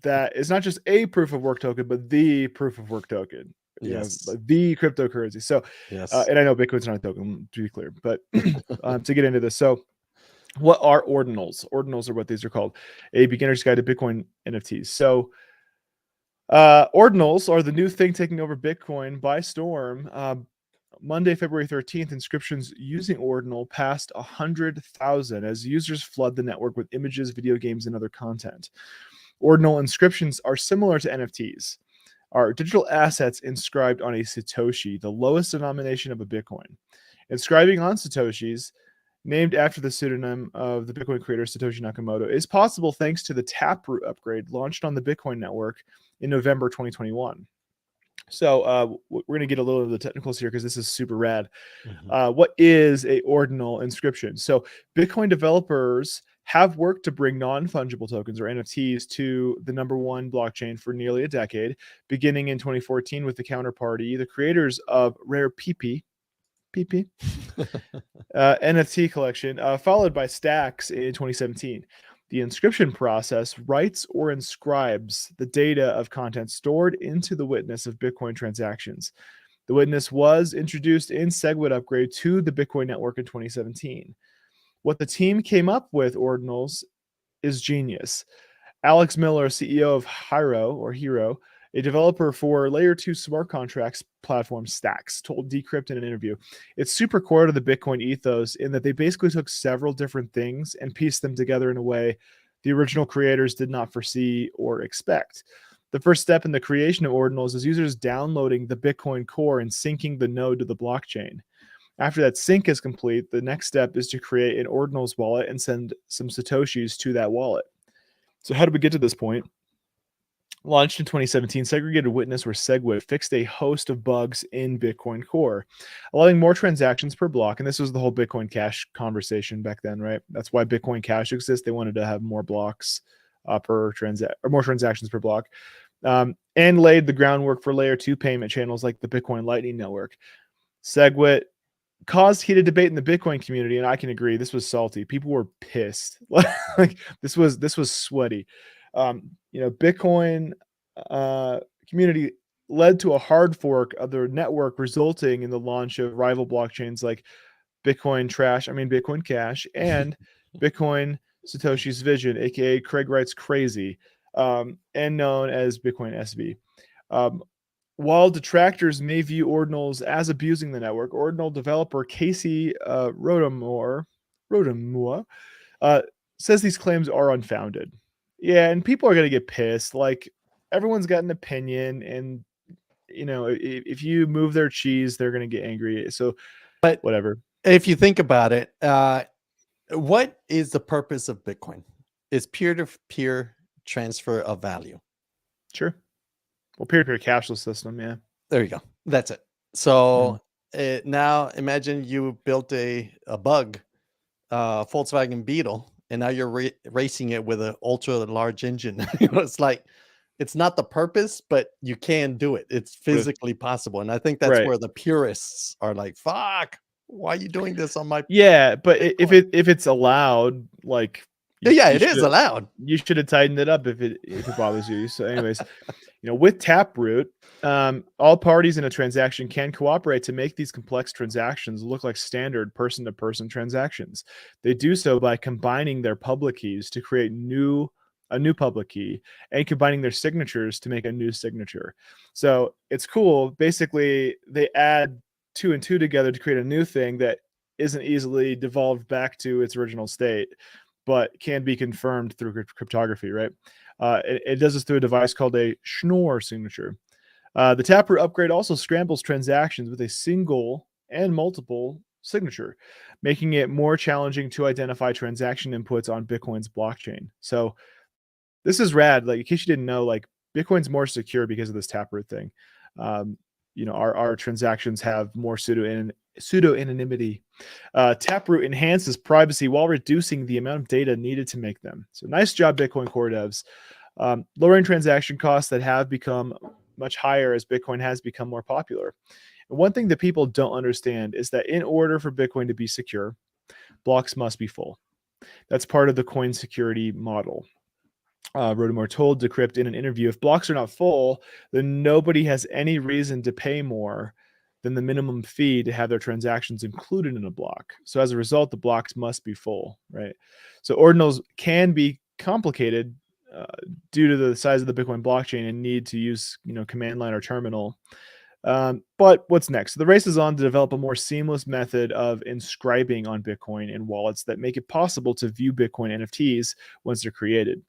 that is not just a proof of work token, but the proof of work token. Yes. Like the cryptocurrency. So, Yes. and I know Bitcoin's not a token, to be clear, but to get into this, so what are ordinals? Ordinals are what these are called. A beginner's guide to Bitcoin NFTs. So ordinals are the new thing taking over Bitcoin by storm. Monday, February 13th, inscriptions using Ordinal passed 100,000 as users flood the network with images, video games, and other content. Ordinal inscriptions are similar to NFTs, are digital assets inscribed on a Satoshi, the lowest denomination of a Bitcoin. Inscribing on Satoshis, named after the pseudonym of the Bitcoin creator Satoshi Nakamoto, is possible thanks to the Taproot upgrade launched on the Bitcoin network in November 2021. So we're going to get a little of the technicals here because this is super rad. Mhm. What is a ordinal inscription? So Bitcoin developers have worked to bring non-fungible tokens or NFTs to the number one blockchain for nearly a decade, beginning in 2014 with the counterparty, the creators of Rare PP, NFT collection, followed by Stacks in 2017. The inscription process writes or inscribes the data of content stored into the witness of Bitcoin transactions. The witness was introduced in SegWit upgrade to the Bitcoin network in 2017. What the team came up with, ordinals, is genius. Alex Miller, CEO of Hero, a developer for layer 2 smart contracts platform Stacks, told Decrypt in an interview, it's super core to the Bitcoin ethos in that they basically took several different things and pieced them together in a way the original creators did not foresee or expect. The first step in the creation of ordinals is users downloading the Bitcoin core and syncing the node to the blockchain. After that sync is complete, the next step is to create an ordinals wallet and send some Satoshis to that wallet. So how did we get to this point? Launched in 2017, Segregated Witness, or SegWit, fixed a host of bugs in Bitcoin Core, allowing more transactions per block. And this was the whole Bitcoin Cash conversation back then, right? That's why Bitcoin Cash exists. They wanted to have more blocks per or more transactions per block, and laid the groundwork for layer 2 payment channels like the Bitcoin Lightning Network. SegWit caused heated debate in the Bitcoin community, and I can agree this was salty. People were pissed. Like this was sweaty. Bitcoin community led to a hard fork of the network, resulting in the launch of rival blockchains like Bitcoin Cash, and Bitcoin Satoshi's Vision, aka Craig Wright's Crazy, and known as Bitcoin SV. While detractors may view ordinals as abusing the network, ordinal developer Casey Rodamore uh, says these claims are unfounded. Yeah, and people are going to get pissed. Like, everyone's got an opinion, and if you move their cheese, they're going to get angry. So But whatever. if you think about it, what is the purpose of Bitcoin? It's peer-to-peer transfer of value. Sure. Well, peer-to-peer cashless system, yeah. There you go. That's it. So now imagine you built a bug, Volkswagen Beetle, and now you're racing it with an ultra large engine. It's like, it's not the purpose, but you can do it. It's physically possible. And I think that's Right. where the purists are like, fuck, why are you doing this on my Yeah, but Bitcoin? if it's allowed, like Yeah, you it is should allowed. have tightened it up if it bothers you. So, anyways, With Taproot, all parties in a transaction can cooperate to make these complex transactions look like standard person-to-person transactions. They do so by combining their public keys to create a new public key and combining their signatures to make a new signature. So it's cool. Basically, they add two and two together to create a new thing that isn't easily devolved back to its original state, but can be confirmed through cryptography, right? It does this through a device called a Schnorr signature. The Taproot upgrade also scrambles transactions with a single and multiple signature, making it more challenging to identify transaction inputs on Bitcoin's blockchain. So this is rad. Like, in case you didn't know, like, Bitcoin's more secure because of this Taproot thing. Our transactions have more pseudo anonymity. Taproot enhances privacy while reducing the amount of data needed to make them. So nice job, Bitcoin core devs. Lowering transaction costs that have become much higher as Bitcoin has become more popular. And one thing that people don't understand is that in order for Bitcoin to be secure, blocks must be full. That's part of the coin security model. Rotomore told Decrypt in an interview, if blocks are not full, then nobody has any reason to pay more than the minimum fee to have their transactions included in a block. So as a result, the blocks must be full, right? So ordinals can be complicated due to the size of the Bitcoin blockchain and need to use, command line or terminal. But what's next? The race is on to develop a more seamless method of inscribing on Bitcoin in wallets that make it possible to view Bitcoin NFTs once they're created.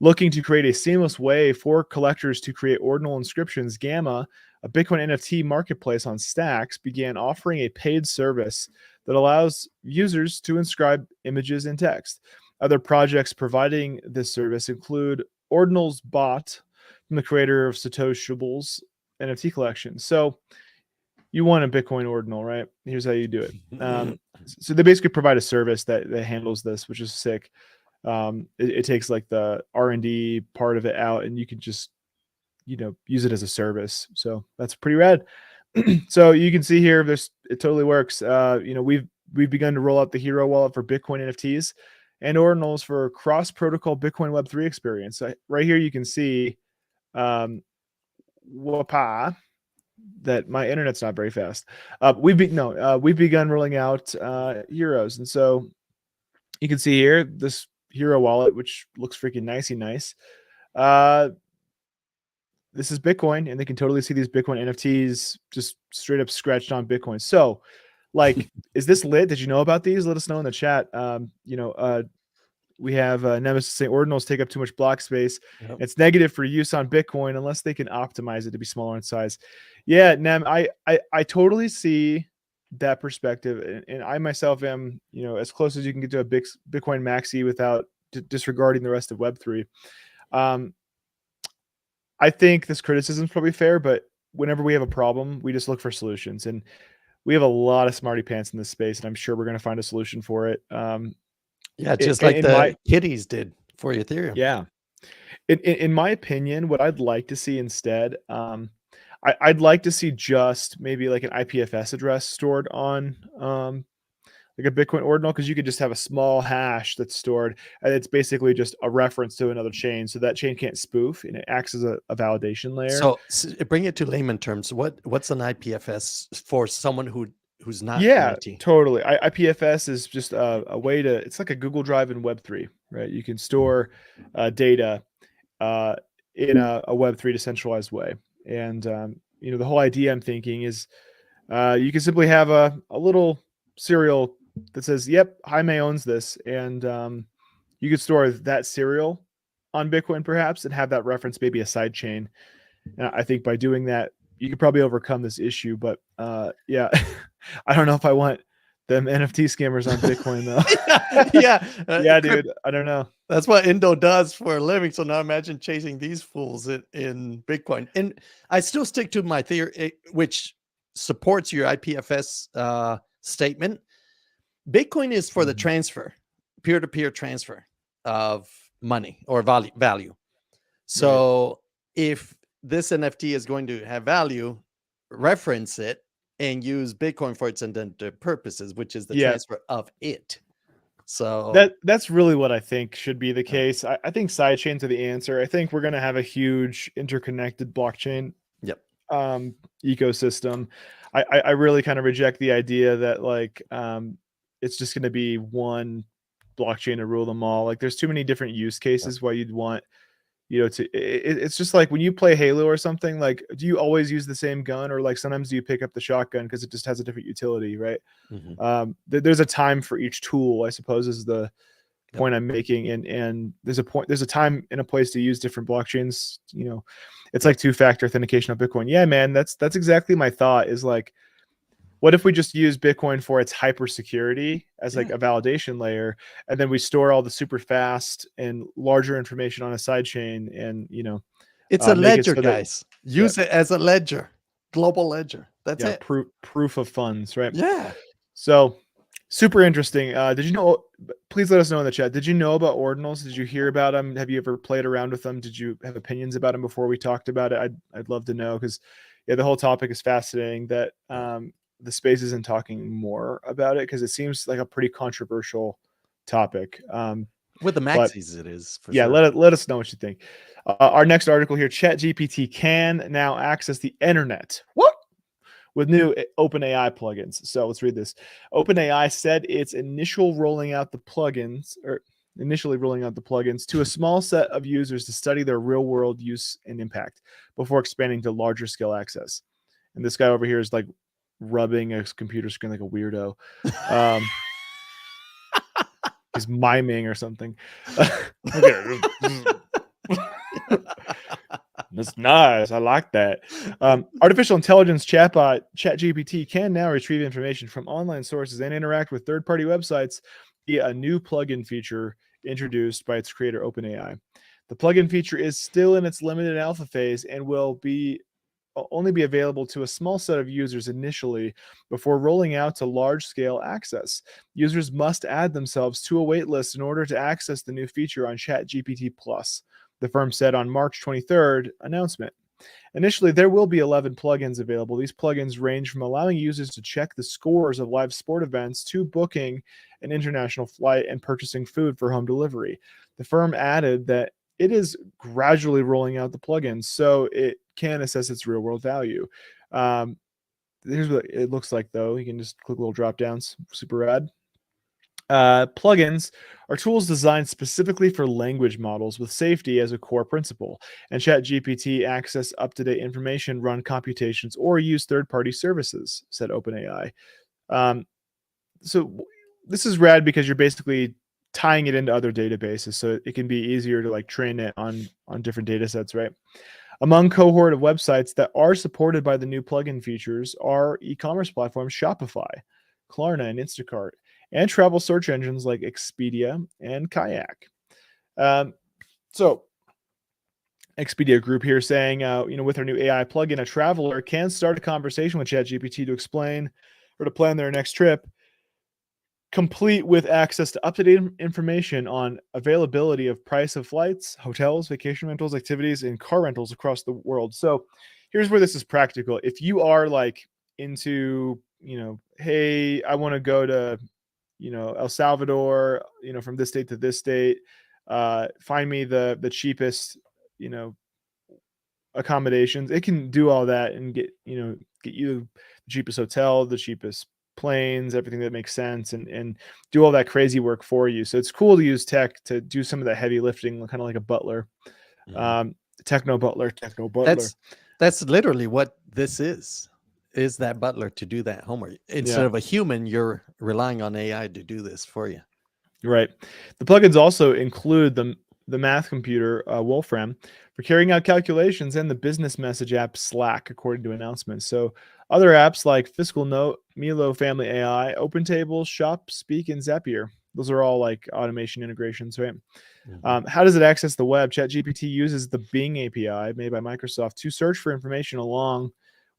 Looking to create a seamless way for collectors to create ordinal inscriptions, Gamma, a Bitcoin NFT marketplace on Stacks, began offering a paid service that allows users to inscribe images and text. Other projects providing this service include Ordinals Bot, from the creator of Satoshiable's NFT collection. So you want a Bitcoin ordinal, right? Here's how you do it. So they basically provide a service that handles this, which is sick. It takes like the R&D part of it out, and you can just use it as a service. So that's pretty rad. So you can see here, it totally works. We've begun to roll out the Hero wallet for Bitcoin NFTs and ordinals for cross-protocol Bitcoin Web3 experience. So right here you can see whoopah, that my internet's not very fast. We've begun rolling out Heroes, and so you can see here this Hero wallet, which looks freaking nice. This is Bitcoin, and they can totally see these Bitcoin NFTs just straight up scratched on Bitcoin. So, like, is this lit? Did you know about these? Let us know in the chat. We have Nemesis saying ordinals take up too much block space. Yep. It's negative for use on Bitcoin unless they can optimize it to be smaller in size. Yeah, Nem, I totally see that perspective, and I myself am, as close as you can get to a big Bitcoin maxi without disregarding the rest of Web3. I think this criticism is probably fair, but whenever we have a problem, we just look for solutions, and we have a lot of smarty pants in this space, and I'm sure we're going to find a solution for it. Yeah, just like the kitties did for Ethereum. Yeah. In my opinion, what I'd like to see instead, I'd like to see just maybe like an IPFS address stored on like a Bitcoin ordinal, because you could just have a small hash that's stored, and it's basically just a reference to another chain, so that chain can't spoof, and it acts as a validation layer. So bring it to layman terms. What's an IPFS for someone who's not IT? Totally. IPFS is just a way to, it's like a Google Drive in Web3, right? You can store data in a Web3 decentralized way. And, the whole idea I'm thinking is you can simply have a little serial that says, yep, Jaime owns this. And you could store that serial on Bitcoin perhaps and have that reference maybe a side chain. And I think by doing that, you could probably overcome this issue. But yeah, I don't know if I want them NFT scammers on Bitcoin though. Yeah, dude. I don't know. That's what Indo does for a living. So now imagine chasing these fools in Bitcoin. And I still stick to my theory, which supports your IPFS statement. Bitcoin is for the transfer, peer-to-peer transfer of money or value. So if this NFT is going to have value, reference it and use Bitcoin for its intended purposes, which is the transfer of it. So That's really what I think should be the case. I think sidechains are the answer. I think we're going to have a huge interconnected blockchain yep. um, ecosystem. I really kind of reject the idea that like it's just going to be one blockchain to rule them all. Like there's too many different use Yep. cases why you'd want to it's just like when you play Halo or something, like do you always use the same gun, or like sometimes do you pick up the shotgun because it just has a different utility, right? Mhm. There's a time for each tool, I suppose, is the Yep. point I'm making, and there's a time and a place to use different blockchains. It's Yep. like two-factor authentication of Bitcoin. Yeah, man, that's exactly my thought. Is like, what if we just use Bitcoin for its hyper security as like Yeah. a validation layer, and then we store all the super fast and larger information on a side chain, and It's a make it ledger, so that guys. yeah, Use it as a ledger, global ledger. That's yeah, it. proof of funds, right? Yeah. So super interesting. Did you know? Please let us know in the chat. Did you know about ordinals? Did you hear about them? Have you ever played around with them? Did you have opinions about them before we talked about it? I'd love to know, because yeah, the whole topic is fascinating. That the space isn't talking more about it because it seems like a pretty controversial topic. With the But maxis, it is for yeah, sure. let us know what you think. Our next article here: ChatGPT can now access the internet. What? With new OpenAI plugins. So let's read this. OpenAI said it's initially rolling out the plugins to a small set of users to study their real-world use and impact before expanding to larger scale access. And this guy over here is like rubbing his computer screen like a weirdo. He's miming or something. Okay. That's nice. I like that. Artificial intelligence chatbot ChatGPT can now retrieve information from online sources and interact with third-party websites via a new plugin feature introduced by its creator, OpenAI. The plugin feature is still in its limited alpha phase and will only be available to a small set of users initially before rolling out to large-scale access. Users must add themselves to a waitlist in order to access the new feature on ChatGPT Plus, the firm said on March 23rd announcement. Initially, there will be 11 plugins available. These plugins range from allowing users to check the scores of live sport events to booking an international flight and purchasing food for home delivery. The firm added that it is gradually rolling out the plugins so it can assess its real world value. Um, Here's what it looks like, though. You can just click little drop downs. Super rad. Plugins are tools designed specifically for language models with safety as a core principle, and ChatGPT access up-to-date information, run computations, or use third-party services, said OpenAI. Um, so this is rad because you're basically tying it into other databases, so it can be easier to like train it on different data sets, right? Among cohort of websites that are supported by the new plugin features are e-commerce platforms Shopify, Klarna, and Instacart, and travel search engines like Expedia and Kayak. So Expedia Group here saying, with our new AI plugin, a traveler can start a conversation with ChatGPT to explain or to plan their next trip, complete with access to up-to-date information on availability of price of flights, hotels, vacation rentals, activities, and car rentals across the world. So here's where this is practical. If you are like into, hey, I want to go to, El Salvador, from this state to this state, find me the cheapest, accommodations. It can do all that and get you the cheapest hotel, the cheapest planes, everything that makes sense, and do all that crazy work for you. So it's cool to use tech to do some of the heavy lifting, kind of like a butler, Mhm. techno butler, techno butler. That's literally what this is that butler to do that homework. Instead Yeah, of a human, you're relying on AI to do this for you. right. The plugins also include the math computer Wolfram for carrying out calculations, and the business message app Slack, according to announcements. So other apps like Fiscal Note, Milo Family AI, OpenTable, Shop, Speak, and Zapier. Those are all like automation integrations, right? Mhm. How does it access the web? ChatGPT uses the Bing API made by Microsoft to search for information along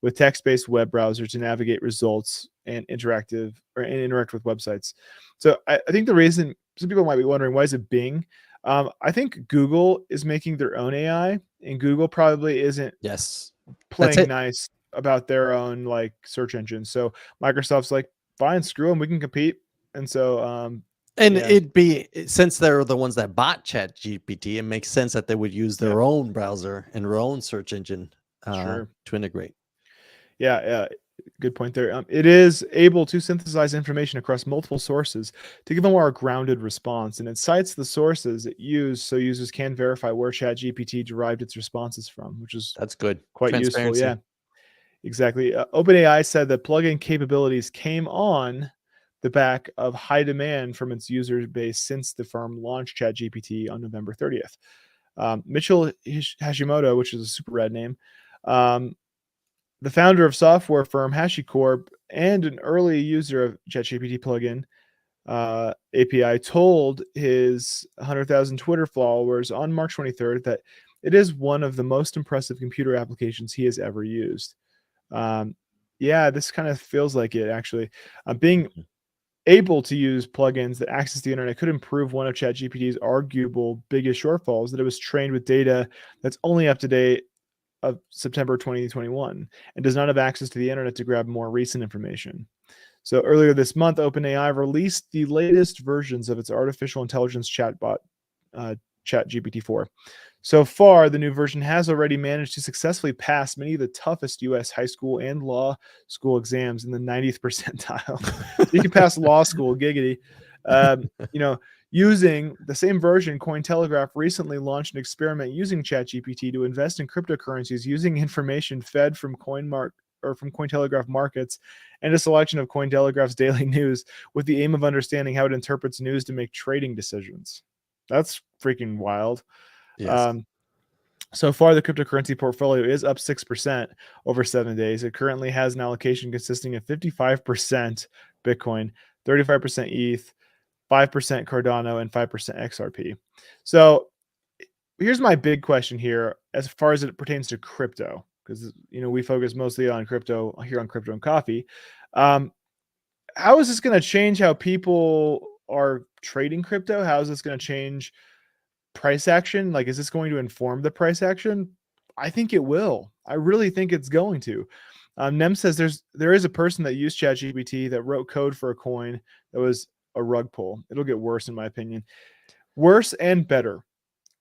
with text-based web browser to navigate results and interact with websites. So I think the reason some people might be wondering, why is it Bing? I think Google is making their own AI, and Google probably isn't Yes, that's playing it. nice about their own like search engine. So Microsoft's like, fine, screw them, we can compete. And so And Yeah, since they're the ones that bought Chat GPT, it makes sense that they would use yeah, their own browser and their own search engine sure. to integrate. Yeah, yeah. Good point there. It is able to synthesize information across multiple sources to give a more grounded response, and it cites the sources it used so users can verify where ChatGPT derived its responses from, which is That's good. quite useful. Yeah, Transparency. exactly. OpenAI said that plugin capabilities came on the back of high demand from its user base since the firm launched ChatGPT on November 30th. Mitchell Hashimoto, which is a super rad name, um, the founder of software firm HashiCorp and an early user of ChatGPT plugin API, told his 100,000 Twitter followers on March 23rd that it is one of the most impressive computer applications he has ever used. Um, yeah, this kind of feels like it actually. Being Mhm. able to use plugins that access the internet could improve one of ChatGPT's arguable biggest shortfalls, that it was trained with data that's only up to date of September 2021 and does not have access to the internet to grab more recent information. So earlier this month, OpenAI released the latest versions of its artificial intelligence chatbot, uh, ChatGPT-4. So far, the new version has already managed to successfully pass many of the toughest US high school and law school exams in the 90th percentile. So you can pass law school, giggity. You know, using the same version, Cointelegraph recently launched an experiment using ChatGPT to invest in cryptocurrencies using information fed from Cointelegraph markets and a selection of Cointelegraph's daily news with the aim of understanding how it interprets news to make trading decisions. That's freaking wild. Yes. Um, so far, the cryptocurrency portfolio is up 6% over 7 days. It currently has an allocation consisting of 55% Bitcoin, 35% ETH, 5% Cardano, and 5% XRP. So here's my big question here as far as it pertains to crypto, because we focus mostly on crypto here on Crypto and Coffee. Um, how is this going to change how people are trading crypto? How is this going to change price action? Like, is this going to inform the price action? I think it will. I really think it's going to. Nem says there is a person that used ChatGPT that wrote code for a coin that was a rug pull. It'll get worse, in my opinion. Worse and better.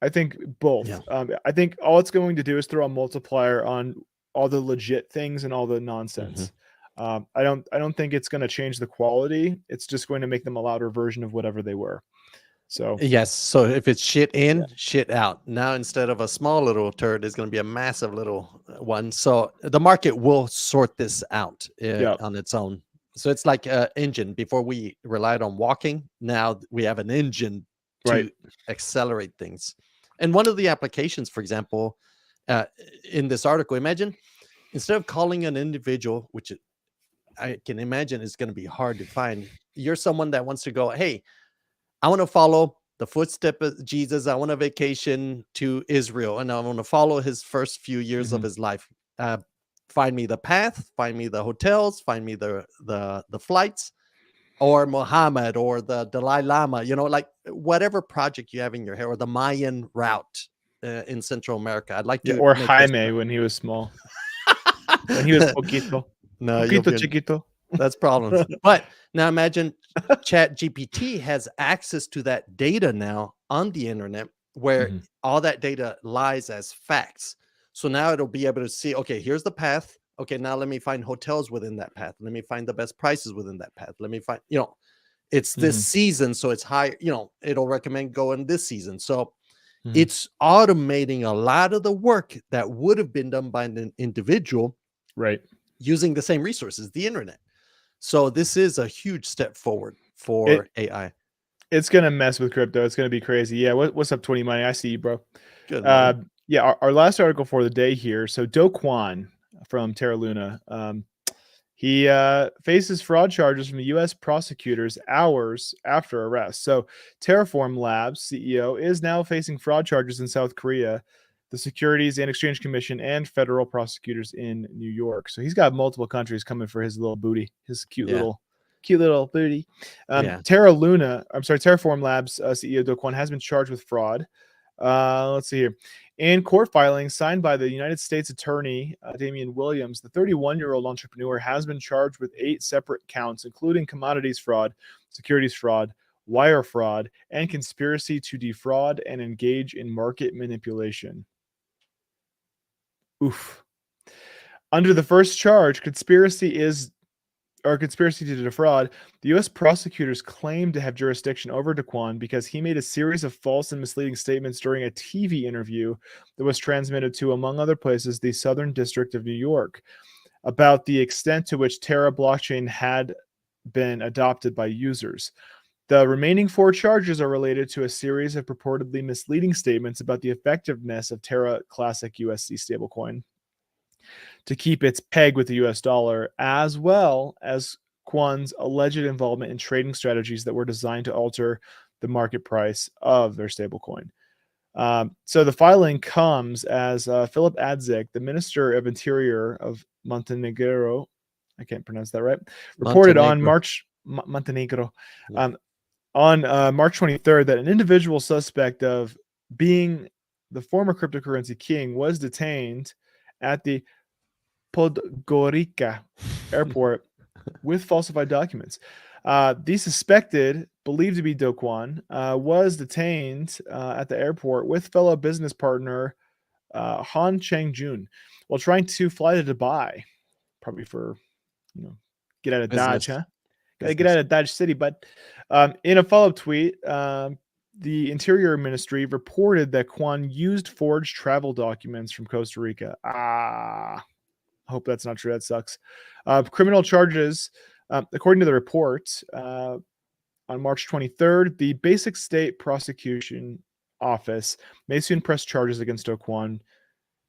I think Yeah. both. I think all it's going to do is throw a multiplier on all the legit things and all the Hmm. nonsense. I don't think it's going to change the quality. It's just going to make them a louder version of whatever they were. So Yes. So if it's shit yeah, in, shit out. Now instead of a small little turd, it's going to be a massive little one. So the market will sort this out yeah, on its own. So it's like an engine. Before we relied on walking, now we have an engine right. to accelerate things. And one of the applications, for example, uh, in this article, imagine instead of calling an individual, which I can imagine is going to be hard to find, you're someone that wants to go, hey, I want to follow the footstep of Jesus. I want to vacation to Israel, and I want to follow his first few years of Mhm. his life. Uh, find me the path, find me the hotels, find me the flights, or Muhammad or the Dalai Lama. Like whatever project you have in your head, or the Mayan route in Central America. I'd like Yeah, to or make this. Jaime when he was small. When he was poquito. No, you'll Poquito be in chiquito. that's problems. But now imagine Chat GPT has access to that data now on the internet where Mhm, all that data lies as facts. So now it'll be able to see, okay, here's the path. Okay, now let me find hotels within that path. Let me find the best prices within that path. Let me find, it's this mhm, season, so it's high, it'll recommend going this season. So mhm. it's automating a lot of the work that would have been done by an individual Right. using the same resources, the internet. So this is a huge step forward It for AI. it's gonna mess with crypto. It's gonna be crazy. Yeah. What's up, 20 money? I see you, bro. Good morning. Yeah. Our last article for the day here. So Do Kwon from Terra Luna. He faces fraud charges from the U.S. prosecutors hours after arrest. So, Terraform Labs CEO is now facing fraud charges in South Korea, the Securities and Exchange Commission, and federal prosecutors in New York. So he's got multiple countries coming for his little booty, his Yeah. cute little booty. Yeah. Terraform Labs CEO Do Kwon has been charged with fraud. Let's see here. In court filings signed by the United States Attorney Damian Williams, the 31-year-old entrepreneur has been charged with 8 separate counts, including commodities fraud, securities fraud, wire fraud, and conspiracy to defraud and engage in market manipulation. Oof. Under the first charge, conspiracy to defraud, the U.S. prosecutors claimed to have jurisdiction over Daquan because he made a series of false and misleading statements during a TV interview that was transmitted to, among other places, the Southern District of New York, about the extent to which Terra blockchain had been adopted by users. The remaining 4 charges are related to a series of purportedly misleading statements about the effectiveness of Terra Classic USD stablecoin to keep its peg with the US dollar, as well as Quan's alleged involvement in trading strategies that were designed to alter the market price of their stablecoin. So the filing comes as Philip Adzik, the Minister of Interior of Montenegro, I can't pronounce that right, reported on Montenegro, on March 23rd that an individual suspect of being the former cryptocurrency king was detained at the Podgorica airport with falsified documents. The suspected, believed to be Do Kwon, was detained at the airport with fellow business partner Han Chang-jun while trying to fly to Dubai, probably for, get out of Dodge, huh? Gotta get out of Dodge City. But in a follow-up tweet, the Interior Ministry reported that Kwon used forged travel documents from Costa Rica. I hope that's not true. That sucks. Criminal charges, according to the report, on March 23rd, the Basic State Prosecution Office may soon press charges against Do Kwon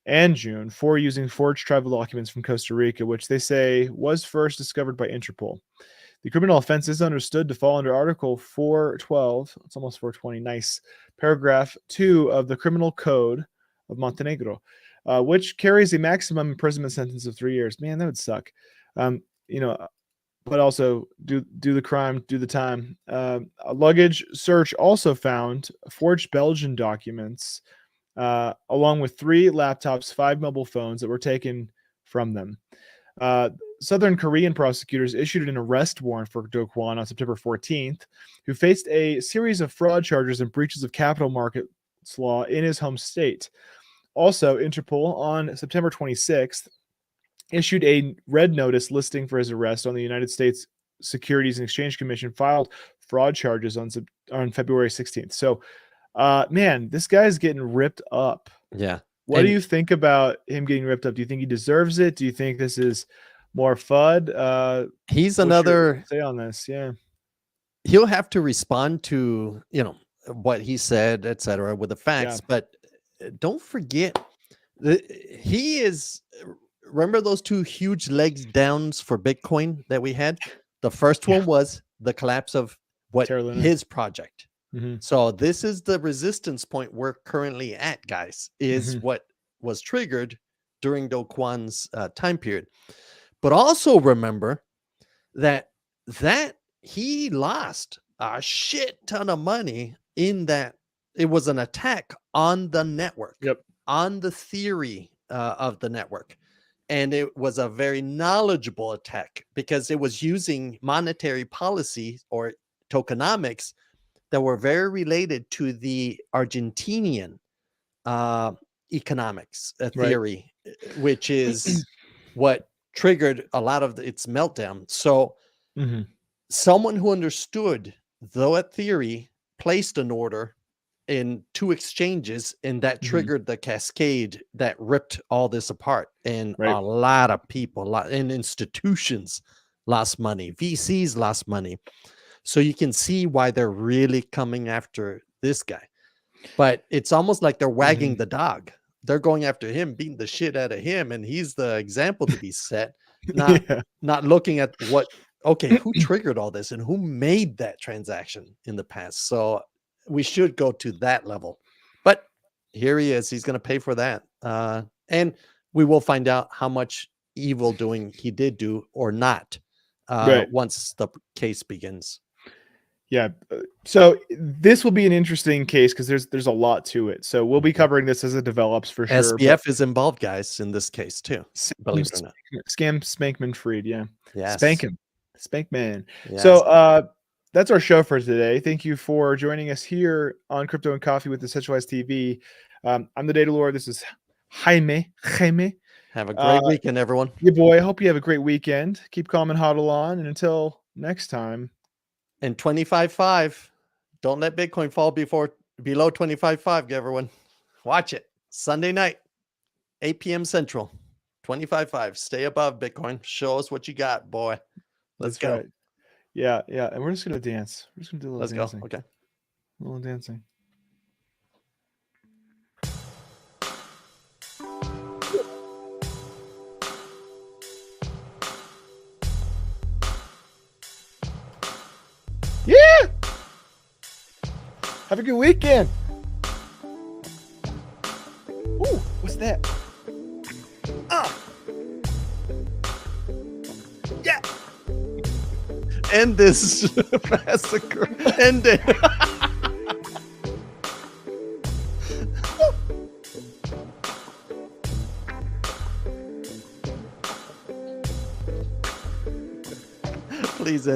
and June for using forged travel documents from Costa Rica, which they say was first discovered by Interpol. The criminal offense is understood to fall under Article 412, it's almost 420, nice, paragraph 2 of the Criminal Code of Montenegro, which carries a maximum imprisonment sentence of 3 years. Man, that would suck. But also do the crime, do the time. A luggage search also found forged Belgian documents, along with 3 laptops, 5 mobile phones that were taken from them. Southern Korean prosecutors issued an arrest warrant for Do Kwon on September 14th, who faced a series of fraud charges and breaches of capital markets law in his home state. Also, Interpol on September 26th issued a red notice listing for his arrest on the United States Securities and Exchange Commission filed fraud charges on February 16th. So, man, this guy's getting ripped up. Yeah. What do you think about him getting ripped up? Do you think he deserves it? Do you think this is more FUD? He's another say on this. Yeah. He'll have to respond to, what he said, etc., with the facts. Yeah. But don't forget, he is. Remember those 2 huge legs downs for Bitcoin that we had? The first one was the collapse of his project. Mm-hmm. So this is the resistance point we're currently at, guys, is what was triggered during Do Kwon's time period. But also remember that he lost a shit ton of money in that. It was an attack on the network, on the theory of the network. And it was a very knowledgeable attack because it was using monetary policy or tokenomics that were very related to the Argentinian economics theory, which is what triggered a lot of its meltdown. So someone who understood that theory placed an order in 2 exchanges, and that triggered the cascade that ripped all this apart. And a lot of people, and institutions lost money, VCs lost money. So you can see why they're really coming after this guy. But it's almost like they're wagging the dog. They're going after him, beating the shit out of him, and he's the example to be set, not looking at who triggered all this and who made that transaction in the past. So we should go to that level. But here he is. He's going to pay for that. And we will find out how much evil doing he did do or not once the case begins. Yeah. So this will be an interesting case because there's a lot to it. So we'll be covering this as it develops for sure. SBF is involved, guys, in this case too. Believe it or not. Scam Spankman Fried. Yeah. Yes. Spankman. Yeah. So that's our show for today. Thank you for joining us here on Crypto and Coffee with Decentralized TV. I'm the Data Lord. This is Jaime. Have a Uh, great weekend, everyone. your boy. I hope you have a great weekend. Keep calm and hodl on. And until next time. And 25.5. Don't let Bitcoin fall below 25.5, everyone. Watch it. Sunday night, 8 p.m. Central. 25.5. Stay above Bitcoin. Show us what you got, boy. Let's That's go. right. Yeah. And we're just gonna dance. We're just gonna do a little Let's dancing. go. Okay. A little dancing. Yeah. Have a good weekend. Ooh, what's that? Yeah. End this massacre. End it. Please end.